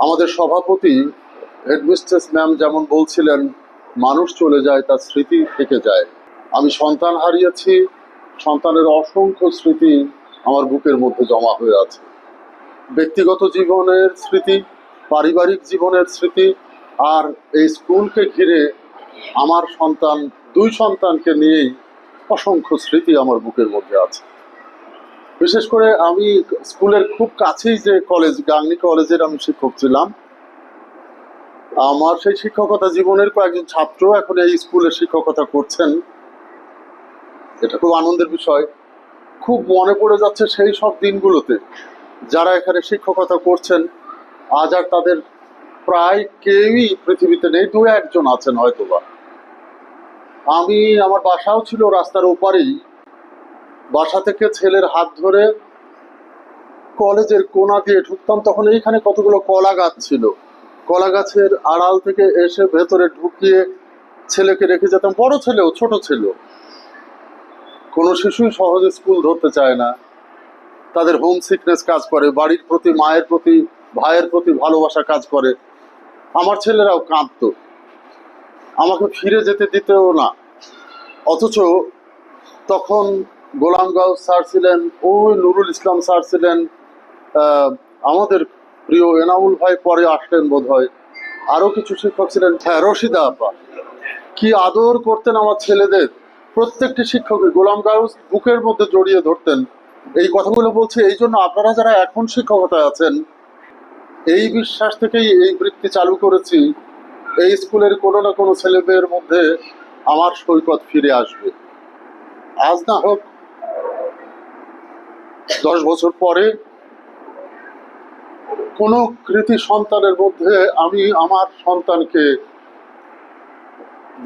আমাদের সভাপতি headmistress ma'am যেমন বলছিলেন, মানুষ চলে যায় তার স্মৃতি থেকে যায়। আমি সন্তান হারিয়েছি, সন্তানের অসংখ্য স্মৃতি আমার বুকের মধ্যে জমা হয়ে আছে। ব্যক্তিগত জীবনের স্মৃতি, পারিবারিক জীবনের স্মৃতি, আর এই স্কুলকে ঘিরে আমার সন্তান, দুই সন্তানকে নিয়েই অসংখ্য স্মৃতি আমার বুকের মধ্যে আছে। বিশেষ করে আমি স্কুলের খুব কাছেই যে কলেজ, গাংনী কলেজের আমি শিক্ষক ছিলাম। আমার সেই শিক্ষকতা জীবনের কয়েকজন ছাত্র এখন এই স্কুলে শিক্ষকতা করছেন। এটা খুব আনন্দের বিষয়। খুব মনে পড়ে যাচ্ছে সেই সব দিনগুলোতে যারা এখানে শিক্ষকতা করছেন। আজ আর তাদের প্রায় কেউই পৃথিবীতে নেই, দু একজন আছেন হয়তোবা। আমার বাসাও ছিল রাস্তার ওপারেই। বাসা থেকে ছেলের হাত ধরে কলেজের কোনা দিয়ে ঢুকতাম, তখন এইখানে কতগুলো কলা গাছ ছিল। কলা গাছের আড়াল থেকে এসে ভেতরে ঢুকিয়ে ছেলেকে রেখে যেতাম। বড় ছেলেও, ছোট ছিল, কোনো শিশুই সহজে স্কুল ধরতে চায় না। তাদের হোম সিকনেস কাজ করে, বাড়ির প্রতি, মায়ের প্রতি, ভাইয়ের প্রতি ভালোবাসা কাজ করে। আমার ছেলেরাও কাঁদতো, আমাকে ফিরে যেতে দিতেও না। অথচ তখন গোলাম গাউস স্যার ছিলেন, ওই নুরুল ইসলাম স্যার ছিলেন, আমাদের প্রিয় এনামুল ভাই পরে আসলেন বোধ হয়, আরো কিছু শিক্ষক ছিলেন, হ্যাঁ রশিদা আপা, কি আদর করতেন আমার ছেলেদের। প্রত্যেকটি শিক্ষকই গোলাম গাউস বুকের মধ্যে জড়িয়ে ধরতেন। এই কথাগুলো বলছি এই জন্য, আপনারা যারা এখন শিক্ষকতায় আছেন, এই বিশ্বাস থেকেই এই বৃত্তি চালু করেছি, এই স্কুলের কোনো না কোনো ছেলে মেয়ের মধ্যে আমার সৈকত ফিরে আসবে। আজ না হোক 10 বছর পরে কোনো কৃতি সন্তানের মধ্যে আমি আমার সন্তানকে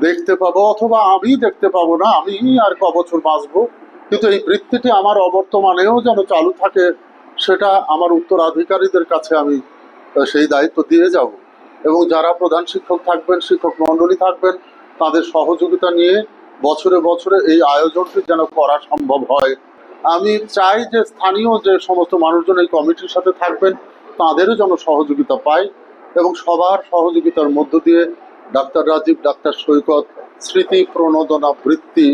দেখতে পাবো, অথবা আমি দেখতে পাবো না, আমি আর ক বছর বাঁচবো, কিন্তু এই বৃত্তিটি আমার অবর্তমানেও যেন চালু থাকে, সেটা আমার উত্তরাধিকারীদের কাছে আমি সেই দায়িত্ব দিয়ে যাব। এবং যারা প্রধান শিক্ষক থাকবেন, শিক্ষক মণ্ডলী থাকবেন, তাদের সহযোগিতা নিয়ে বছরে বছরে এই আয়োজনটি যেন করা সম্ভব হয়। আমি চাই যে স্থানীয় যে সমস্ত মানুষজন এই কমিটির সাথে থাকবেন, তাদেরও যেন সহযোগিতা পাই, এবং সবার সহযোগিতার মধ্য দিয়ে ডাক্তার রাজীব, ডাক্তার সৈকত স্মৃতি প্রণোদনা বৃত্তি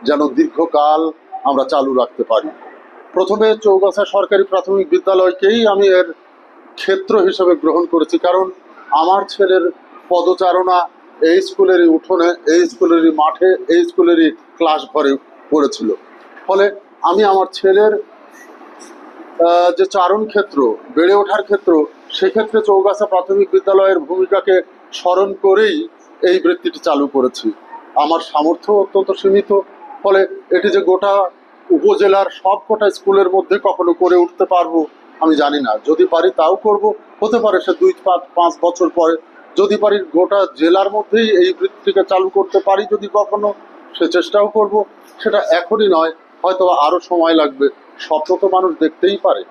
যেন দীর্ঘকাল আমরা চালু রাখতে পারি। প্রথমে চৌগাছা সরকারি প্রাথমিক বিদ্যালয়কেই আমি এর ক্ষেত্র হিসেবে গ্রহণ করেছি, কারণ আমার ছেলের পদচারণা এই স্কুলেরই উঠোনে, এই স্কুলেরই মাঠে, এই স্কুলেরই ক্লাস ঘরে পড়েছিল। ফলে আমি আমার ছেলের যে চারণ ক্ষেত্র, বেড়ে ওঠার ক্ষেত্র, সেক্ষেত্রে চৌগাছা প্রাথমিক বিদ্যালয়ের ভূমিকাকে স্মরণ করেই এই বৃত্তিটি চালু করেছি। আমার সামর্থ্য অত্যন্ত সীমিত, ফলে এটি যে গোটা উপজেলার সব কটা স্কুলের মধ্যে কখনো করে উঠতে পারবো আমি জানি না। যদি পারি তাও করব, হতে পারে সে 2-5 বছর পরে। যদি পারি গোটা জেলার মধ্যেই এই বৃত্তিটিকে চালু করতে পারি, যদি কখনো, সে চেষ্টাও করব। সেটা এখনই নয়, হয়তো আরো সময় লাগবে। স্বপ্ন তো মানুষ দেখতেই পারে।